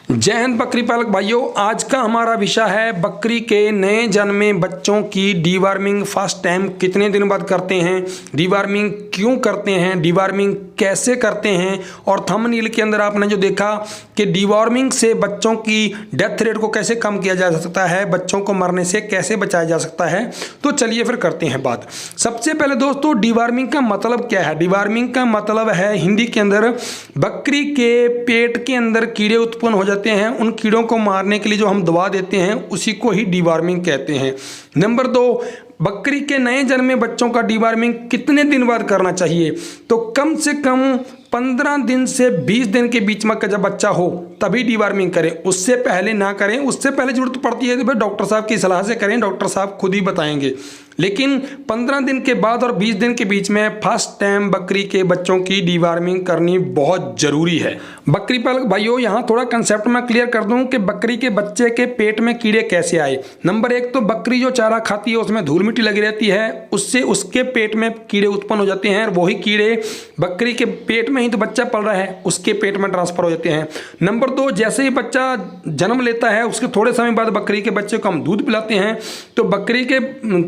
जय हिंद बकरी पालक भाइयों। आज का हमारा विषय है बकरी के नए जन्मे बच्चों की डीवर्मिंग फर्स्ट टाइम कितने दिन बाद करते हैं, डीवर्मिंग क्यों करते हैं, डीवर्मिंग कैसे करते हैं, और थंबनेल के अंदर आपने जो देखा कि डीवर्मिंग से बच्चों की डेथ रेट को कैसे कम किया जा सकता है, बच्चों को मरने से कैसे बचाया जा सकता है। तो चलिए फिर करते हैं बात। सबसे पहले दोस्तों, डीवर्मिंग का मतलब क्या है। डीवर्मिंग का मतलब है हिंदी के अंदर बकरी के पेट के अंदर कीड़े उत्पन्न हो जाते हैं, उन कीड़ों को मारने के लिए जो हम दवा देते हैं उसी को ही डीवर्मिंग कहते हैं। नंबर 2, बकरी के नए जन्मे बच्चों का डीवर्मिंग कितने दिन बाद करना चाहिए। तो कम से कम 15 दिन से 20 दिन के बीच में जब बच्चा हो तभी डीवर्मिंग करें, उससे पहले ना करें। उससे पहले जरूरत पड़ती है तो फिर डॉक्टर साहब की सलाह से करें, डॉक्टर साहब खुद ही बताएंगे। लेकिन 15 दिन के बाद और 20 दिन के बीच में फर्स्ट टाइम बकरी के बच्चों की डीवर्मिंग करनी बहुत जरूरी है। बकरी पालक भाइयों, यहाँ थोड़ा कंसेप्ट मैं क्लियर कर दूं कि बकरी के बच्चे के पेट में कीड़े कैसे आए। नंबर 1 तो बकरी जो चारा खाती है उसमें धूल मिट्टी लगी रहती है, उससे उसके पेट में कीड़े उत्पन्न हो जाते हैं। वही कीड़े बकरी के पेट में ही तो बच्चा पल रहा है उसके पेट में ट्रांसफर हो जाते हैं। नंबर 2, जैसे ही बच्चा जन्म लेता है उसके थोड़े समय बाद बकरी के बच्चे को हम दूध पिलाते हैं तो बकरी के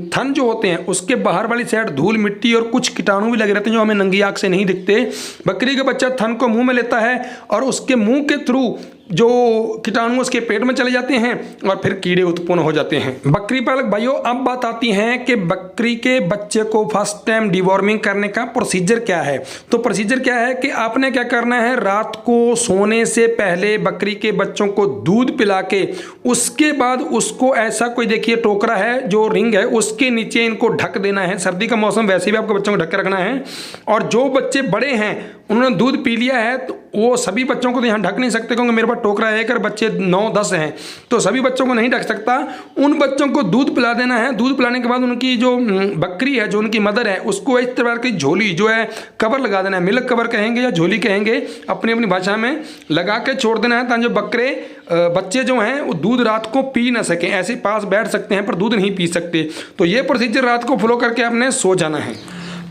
थन जो होते हैं उसके बाहर वाली साइड धूल मिट्टी और कुछ कीटाणु भी लगे रहते हैं जो हमें नंगी आंख से नहीं दिखते। बकरी का बच्चा थन को मुंह में लेता है और उसके मुंह के थ्रू जो कीटाणु उसके पेट में चले जाते हैं और फिर कीड़े उत्पन्न हो जाते हैं। बकरी पालक भाइयों, अब बात आती है कि बकरी के बच्चे को फर्स्ट टाइम डीवर्मिंग करने का प्रोसीजर क्या है। तो प्रोसीजर क्या है कि आपने क्या करना है, रात को सोने से पहले बकरी के बच्चों को दूध पिला के उसके बाद उसको ऐसा कोई देखिए टोकरा है जो रिंग है उसके नीचे इनको ढक देना है। सर्दी का मौसम वैसे भी आपको बच्चों को ढक के रखना है। और जो बच्चे बड़े हैं उन्होंने दूध पी लिया है तो वो सभी बच्चों को तो यहाँ ढक नहीं सकते क्योंकि मेरे पास टोकरा है, अगर बच्चे 9-10 हैं तो सभी बच्चों को नहीं ढक सकता। उन बच्चों को दूध पिला देना है। दूध पिलाने के बाद उनकी जो बकरी है, जो उनकी मदर है, उसको इस तरह की झोली जो है कवर लगा देना है, मिल्क कवर कहेंगे या झोली कहेंगे, अपनी अपनी भाषा में लगा के छोड़ देना है ताकि जो बच्चे जो हैं वो दूध रात को पी ना सकें। ऐसे पास बैठ सकते हैं पर दूध नहीं पी सकते। तो ये प्रोसीजर रात को फॉलो करके आपने सो जाना है।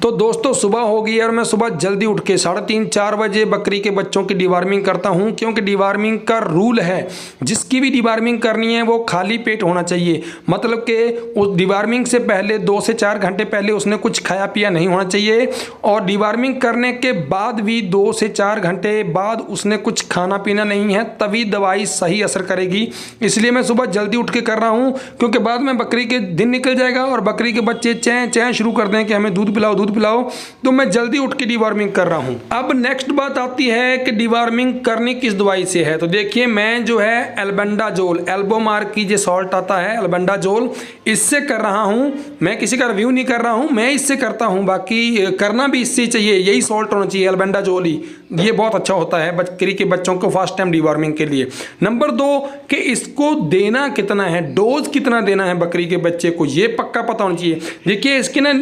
तो दोस्तों सुबह हो गई और मैं सुबह जल्दी उठ के 3:30-4 बजे बकरी के बच्चों की डीवर्मिंग करता हूं, क्योंकि डीवर्मिंग का रूल है जिसकी भी डीवर्मिंग करनी है वो खाली पेट होना चाहिए। मतलब कि उस डीवर्मिंग से पहले 2 से 4 घंटे पहले उसने कुछ खाया पिया नहीं होना चाहिए, और डीवर्मिंग करने के बाद भी 2 से 4 घंटे बाद उसने कुछ खाना पीना नहीं है, तभी दवाई सही असर करेगी। इसलिए मैं सुबह जल्दी उठ के कर रहा हूँ, क्योंकि बाद में बकरी के दिन निकल जाएगा और बकरी के बच्चे चैं चैं शुरू कर दें कि हमें दूध पिलाओ, तो मैं जल्दी उठ के डीवर्मिंग कर रहा हूं। अब नेक्स्ट बात आती है कि डीवर्मिंग करनी किस दवाई से है। तो देखिए, मैं जो है एल्बेंडाजोल, एल्बोमार की जो सॉल्ट आता है एल्बेंडाजोल, इससे कर रहा हूं। मैं किसी का रिव्यू नहीं कर रहा हूं, मैं इससे करता हूं। बाकी करना भी इससे चाहिए, यही सॉल्ट होना चाहिए, एल्बेंडाजोल ही। ये बहुत अच्छा होता है बकरी के बच्चों को फर्स्ट टाइम डीवर्मिंग के लिए। नंबर 2 कि इसको देना कितना है, डोज कितना देना है बकरी के बच्चे को, ये पक्का पता होना चाहिए। देखिए, इसके ना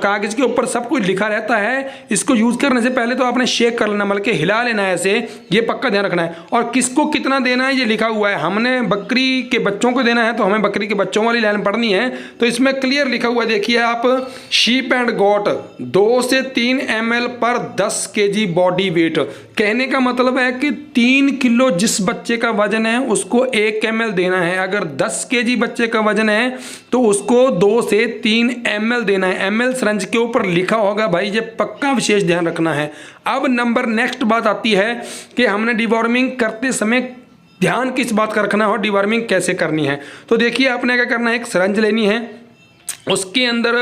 कागज के ऊपर सब कुछ लिखा रहता है। इसको यूज करने से पहले तो आपने शेक कर लेना, मतलब कि हिला लेना है ऐसे, ये पक्का ध्यान रखना है। और किसको कितना देना है ये लिखा हुआ है। हमने बकरी के बच्चों को देना है तो हमें बकरी के बच्चों वाली लाइन पढ़नी है, तो इसमें क्लियर लिखा हुआ है। देखिए आप, शीप एंड गोट 2 से 3 ml पर 10 kg बॉडी वेट। कहने का मतलब है कि 3 किलो जिस बच्चे का वजन है उसको 1 ml देना है। अगर 10 kg बच्चे का वजन है तो उसको 2 से 3 ml देना है। ml सिरंज के ऊपर लिखा होगा भाई, ये पक्का विशेष ध्यान रखना है। अब नेक्स्ट बात आती है कि हमने डीवर्मिंग करते समय ध्यान किस बात का रखना हो, डीवर्मिंग कैसे करनी है। तो देखिए, आपने क्या करना है, एक सिरंज लेनी है, उसके अंदर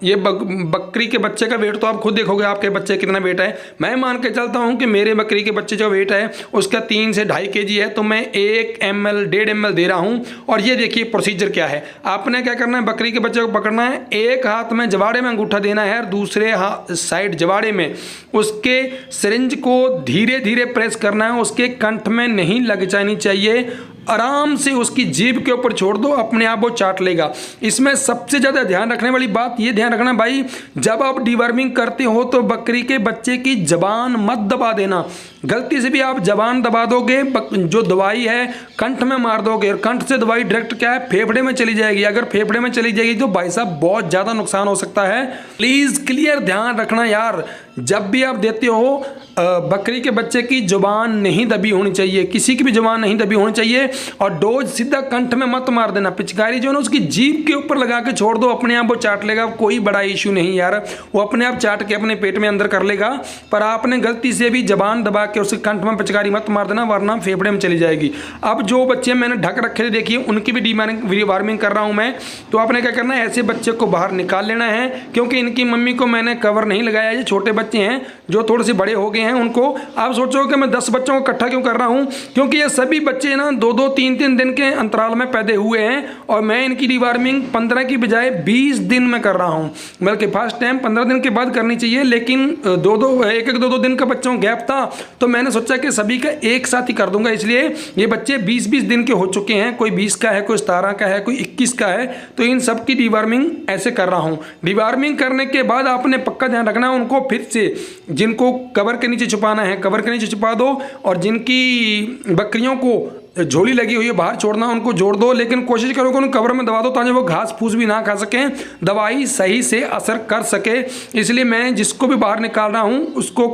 ये बकरी के बच्चे का वेट तो आप खुद देखोगे आपके बच्चे कितना वेट है। मैं मान के चलता हूँ कि मेरे बकरी के बच्चे जो वेट है उसका 3 से 2.5 kg है, तो मैं 1 ml 1.5 ml दे रहा हूँ। और ये देखिए प्रोसीजर क्या है। आपने क्या करना है, बकरी के बच्चे को पकड़ना है, एक हाथ में जवाड़े में अंगूठा देना है और दूसरे साइड जवाड़े में उसके सिरिंज को धीरे धीरे प्रेस करना है। उसके कंठ में नहीं लग जानी चाहिए, आराम से उसकी जीभ के ऊपर छोड़ दो, अपने आप वो चाट लेगा। इसमें सबसे ज़्यादा ध्यान रखने वाली बात ये ध्यान रखना भाई, जब आप डीवर्मिंग करते हो तो बकरी के बच्चे की जबान मत दबा देना। गलती से भी आप जबान दबा दोगे, जो दवाई है कंठ में मार दोगे और कंठ से दवाई डायरेक्ट क्या है फेफड़े में चली जाएगी। अगर फेफड़े में चली जाएगी तो भाई साहब बहुत ज़्यादा नुकसान हो सकता है। प्लीज़ क्लियर ध्यान रखना यार, जब भी आप देते हो बकरी के बच्चे की जुबान नहीं दबी होनी चाहिए, किसी की भी जुबान नहीं दबी होनी चाहिए। और डोज सीधा कंठ में मत मार देना, पिचकारी जो है ना उसकी जीभ के ऊपर लगा के छोड़ दो, अपने आप वो चाट लेगा, कोई बड़ा इशू नहीं यार, वो अपने आप चाट के अपने पेट में अंदर कर लेगा। पर आपने गलती से भी जबान दबा के उसके कंठ में पिचकारी मत मार देना, वरना फेफड़े में चली जाएगी। अब जो बच्चे मैंने ढक रखे थे देखिए, उनकी भी डीवार्मिंग कर रहा हूँ मैं। तो आपने क्या करना है, ऐसे बच्चे को बाहर निकाल लेना है, क्योंकि इनकी मम्मी को मैंने कवर नहीं लगाया। ये छोटे बच्चे हैं जो थोड़े से बड़े हो गए हैं, उनको आप सोचो कि मैं 10 बच्चों को इकट्ठा क्यों कर रहा हूं, क्योंकि ये सभी बच्चे ना 2-2 3-3 दिन के अंतराल में पैदा हुए हैं और मैं इनकी डीवार्मिंग 15 की बजाय 20 दिन में कर रहा हूं। बल्कि फर्स्ट टाइम 15 दिन के बाद करनी चाहिए, लेकिन 1-2 दिन का बच्चों गैप था तो मैंने सोचा कि सभी का एक साथ ही कर दूंगा। इसलिए ये बच्चे 20-20 दिन के हो चुके हैं, कोई 20 का है, कोई 17 का है, कोई 21 का है। तो इन सब की डीवार्मिंग ऐसे कर रहा हूँ। डीवार्मिंग करने के बाद आपने पक्का ध्यान रखना है, उनको फिर से जिनको कवर के नीचे छुपाना है कवर के नीचे छुपा दो, और जिनकी बकरियों को झोली लगी हुई है बाहर छोड़ना उनको जोड़ दो, लेकिन कोशिश करो कि उनको कवर में दबा दो ताकि वो घास फूस भी ना खा सकें, दवाई सही से असर कर सके। इसलिए मैं जिसको भी बाहर निकाल रहा हूँ उसको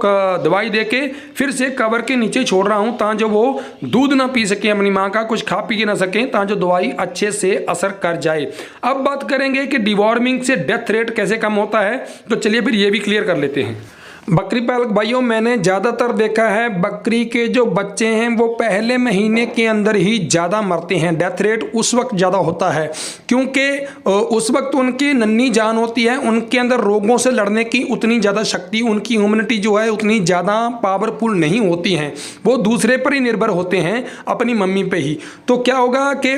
दवाई दे के फिर से कवर के नीचे छोड़ रहा हूँ, ताकि वो दूध ना पी सके अपनी माँ का, कुछ खा पी के ना सकें, ताकि दवाई अच्छे से असर कर जाए। अब बात करेंगे कि डिवॉर्मिंग से डेथ रेट कैसे कम होता है, तो चलिए फिर ये भी क्लियर कर लेते हैं। बकरी पालक भाइयों, मैंने ज़्यादातर देखा है बकरी के जो बच्चे हैं वो पहले महीने के अंदर ही ज़्यादा मरते हैं। डेथ रेट उस वक्त ज़्यादा होता है क्योंकि उस वक्त उनकी नन्ही जान होती है, उनके अंदर रोगों से लड़ने की उतनी ज़्यादा शक्ति, उनकी इम्यूनिटी जो है उतनी ज़्यादा पावरफुल नहीं होती हैं, वो दूसरे पर ही निर्भर होते हैं, अपनी मम्मी पे ही। तो क्या होगा कि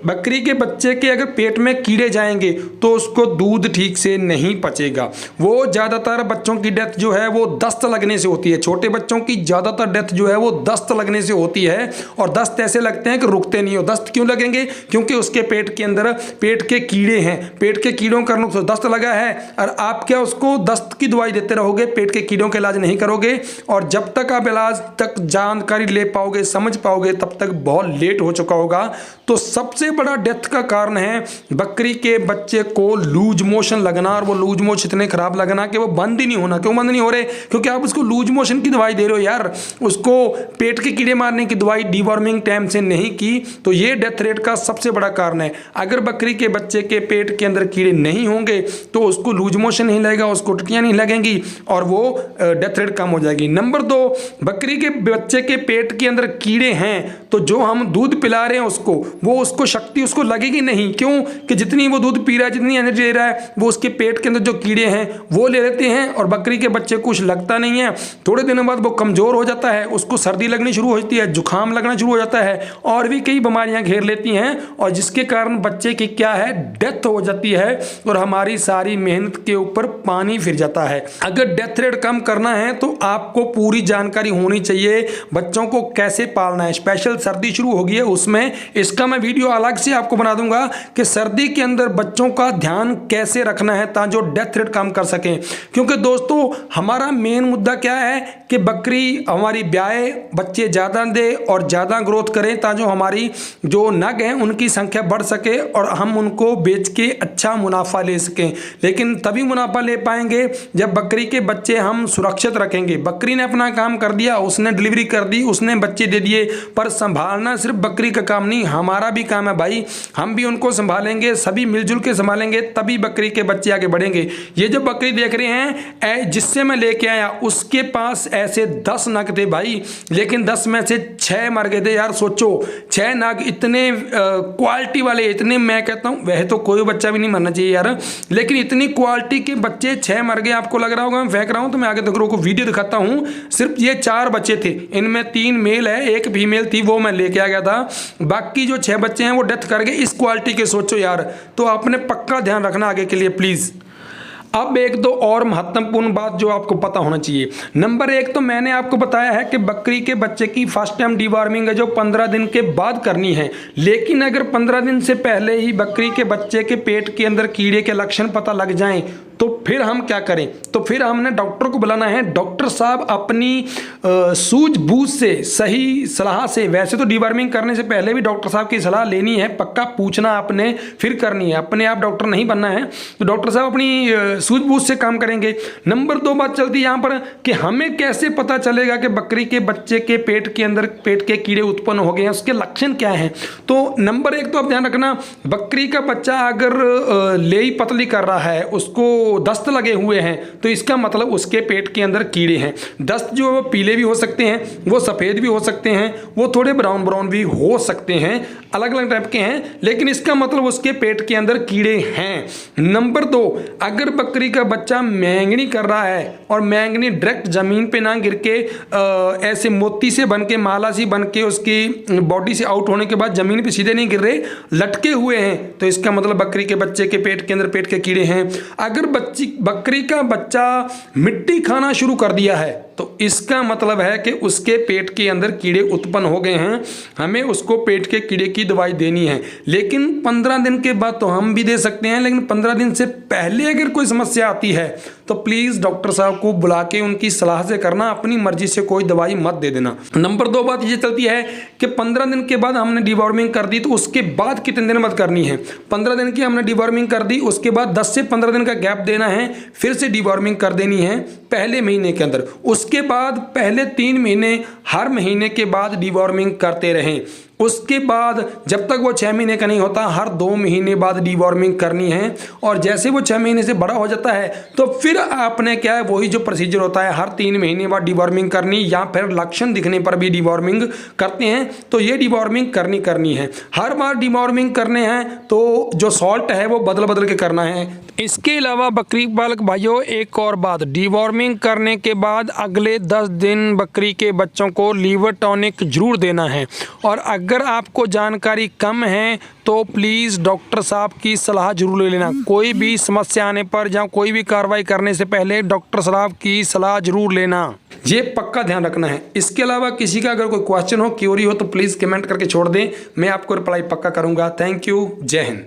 बकरी के बच्चे के अगर पेट में कीड़े जाएंगे तो उसको दूध ठीक से नहीं पचेगा। वो ज़्यादातर बच्चों की डेथ जो है वो दस्त लगने से होती है। छोटे बच्चों की ज़्यादातर डेथ जो है वो दस्त लगने से होती है, और दस्त ऐसे लगते हैं कि रुकते नहीं हो। दस्त क्यों लगेंगे? क्योंकि उसके पेट के अंदर पेट के कीड़े हैं, पेट के कीड़ों का तो दस्त लगा है, और आप क्या उसको दस्त की दवाई देते रहोगे, पेट के कीड़ों का इलाज नहीं करोगे, और जब तक आप इलाज तक जानकारी ले पाओगे, समझ पाओगे, तब तक बहुत लेट हो चुका होगा। तो सबसे बड़ा डेथ का कारण है बकरी के बच्चे को लूज मोशन लगना, और वो लूज मोशन इतने खराब लगना कि वो बंद ही नहीं होना। क्यों बंद नहीं हो रहे? क्योंकि आप उसको लूज मोशन की दवाई दे रहे हो यार, उसको पेट के कीड़े मारने की दवाई डीवॉर्मिंग टाइम से नहीं की। तो ये डेथ रेट का सबसे बड़ा कारण है। अगर बकरी के बच्चे के पेट के अंदर कीड़े नहीं होंगे तो उसको लूज मोशन नहीं लगेगा, उसको टट्टियां नहीं लगेंगी, और वो डेथ रेट कम हो जाएगी। नंबर 2, बकरी के बच्चे के पेट के अंदर कीड़े हैं तो जो हम दूध पिला रहे हैं उसको शक्ति उसको लगेगी नहीं। क्यों? कि जितनी वो दूध पी रहा है, जितनी एनर्जी ले रहा है, वो उसके पेट के अंदर जो कीड़े हैं वो ले लेते हैं, और बकरी के बच्चे को कुछ लगता नहीं है। थोड़े दिनों बाद वो कमजोर हो जाता है, उसको सर्दी लगनी शुरू होती है, जुकाम लगना शुरू हो जाता है, और भी कई बीमारियां घेर लेती हैं, और जिसके कारण बच्चे की क्या है, डेथ हो जाती है, और हमारी सारी मेहनत के ऊपर पानी फिर जाता है। अगर डेथ रेट कम करना है तो आपको पूरी जानकारी होनी चाहिए बच्चों को कैसे पालना है। स्पेशल सर्दी शुरू हो गई है, उसमें इसका मैं वीडियो अलग से आपको बना दूंगा कि सर्दी के अंदर बच्चों का ध्यान कैसे रखना है ताकि जो डेथ रेट कम कर सकें। क्योंकि दोस्तों हमारा मेन मुद्दा क्या है कि बकरी हमारी ब्याए, बच्चे ज़्यादा दे और ज़्यादा ग्रोथ करें ताकि हमारी जो नग हैं उनकी संख्या बढ़ सके और हम उनको बेच के अच्छा मुनाफा ले सकें। लेकिन तभी मुनाफा ले पाएंगे जब बकरी के बच्चे हम सुरक्षित रखेंगे। बकरी ने अपना काम कर दिया, उसने डिलीवरी कर दी, उसने बच्चे दे दिए, पर संभालना सिर्फ बकरी का काम नहीं, हमारा भी काम है भाई। हम भी उनको संभालेंगे, सभी मिलजुल के संभालेंगे, तभी बकरी के बच्चे आगे बढ़ेंगे। ये जो बकरी देख रहे हैं जिससे मैं लेके आया, उसके पास ऐसे 10 नग थे भाई, लेकिन 10 में से 6 मर गए थे यार। सोचो 6 नग इतने क्वालिटी वाले, इतने, मैं कहता हूँ वह तो कोई बच्चा भी नहीं मरना चाहिए यार, लेकिन इतनी क्वालिटी के बच्चे 6 मर गए। आपको लग रहा होगा मैं फेंक रहा हूँ, तो मैं आगे को वीडियो दिखाता हूँ। सिर्फ ये 4 बच्चे थे, इनमें 3 मेल है, 1 फीमेल थी, वो मैं लेके आ गया था। बाकी जो 6 बच्चे हैं वो डेथ कर गए इस क्वालिटी के। सोचो यार, तो आपने पक्का ध्यान रखना आगे के लिए प्लीज। अब 1-2 और महत्वपूर्ण बात जो आपको पता होना चाहिए। नंबर 1 तो मैंने आपको बताया है कि बकरी के बच्चे की फर्स्ट टाइम डीवॉर्मिंग है जो 15 दिन के बाद करनी है। लेकिन अगर 15 दिन से पहले ही बकरी के बच्चे के पेट के अंदर कीड़े के लक्षण पता लग जाएं तो फिर हम क्या करें, तो फिर हमने डॉक्टर को बुलाना है। डॉक्टर साहब अपनी सूझबूझ से, सही सलाह से, वैसे तो डिवर्मिंग करने से पहले भी डॉक्टर साहब की सलाह लेनी है, पक्का पूछना आपने, फिर करनी है। अपने आप डॉक्टर नहीं बनना है, तो डॉक्टर साहब अपनी सूझबूझ से काम करेंगे। नंबर 2 बात चलती है यहाँ पर कि हमें कैसे पता चलेगा कि बकरी के बच्चे के पेट के अंदर पेट के कीड़े उत्पन्न हो गए हैं, उसके लक्षण क्या हैं। तो नंबर 1 तो आप ध्यान रखना, बकरी का बच्चा अगर लेई पतली कर रहा है, उसको दस्त लगे हुए हैं, तो इसका मतलब उसके पेट के अंदर कीड़े हैं। दस्त जो पीले भी हो सकते हैं, वो सफ़ेद भी हो सकते हैं, वो थोड़े ब्राउन ब्राउन भी हो सकते हैं, अलग अलग टाइप के हैं, लेकिन इसका मतलब उसके पेट के अंदर कीड़े हैं। नंबर 2, अगर बकरी का बच्चा मैंगनी कर रहा है और मैंगनी डायरेक्ट जमीन पे ना गिर के ऐसे मोती से बन के, माला सी बन के उसकी बॉडी से आउट होने के बाद जमीन पे सीधे नहीं गिर रहे, लटके हुए हैं, तो इसका मतलब बकरी के बच्चे के पेट के अंदर पेट के कीड़े हैं। अगर बकरी का बच्चा मिट्टी खाना शुरू कर दिया है, तो इसका मतलब है कि उसके पेट के अंदर कीड़े उत्पन्न हो गए हैं, हमें उसको पेट के कीड़े की दवाई देनी है। लेकिन 15 दिन के बाद तो हम भी दे सकते हैं, लेकिन 15 दिन से पहले अगर कोई समस्या आती है तो प्लीज़ डॉक्टर साहब को बुला के उनकी सलाह से करना, अपनी मर्जी से कोई दवाई मत दे देना। नंबर 2 बात ये चलती है कि 15 दिन के बाद हमने डिवॉर्मिंग कर दी, तो उसके बाद कितने दिन बाद करनी है। 15 दिन की हमने डिवॉर्मिंग कर दी, उसके बाद 10 से 15 दिन का गैप देना है, फिर से डिवॉर्मिंग कर देनी है पहले महीने के अंदर। उसके बाद पहले 3 महीने हर महीने के बाद डिवॉर्मिंग करते रहें। उसके बाद जब तक वो 6 महीने का नहीं होता, हर 2 महीने बाद डिवॉर्मिंग करनी है। और जैसे वो 6 महीने से बड़ा हो जाता है तो फिर आपने क्या है, वही जो प्रोसीजर होता है, हर 3 महीने बाद डिवॉर्मिंग करनी, या फिर लक्षण दिखने पर भी डिवॉर्मिंग करते हैं, तो ये डिवॉर्मिंग करनी है। हर बार डिवॉर्मिंग करने हैं तो जो सॉल्ट है वो बदल के करना है। इसके अलावा बकरी पालक भाइयों, एक और बात, डिवॉर्मिंग करने के बाद अगले 10 दिन बकरी के बच्चों को लीवर टॉनिक जरूर देना है। और अगर आपको जानकारी कम है तो प्लीज़ डॉक्टर साहब की सलाह जरूर ले लेना। कोई भी समस्या आने पर या कोई भी कार्रवाई करने से पहले डॉक्टर साहब की सलाह जरूर लेना, ये पक्का ध्यान रखना है। इसके अलावा किसी का अगर कोई क्वेश्चन हो, क्वेरी हो, तो प्लीज़ कमेंट करके छोड़ दें, मैं आपको रिप्लाई पक्का करूँगा। थैंक यू, जय हिंद।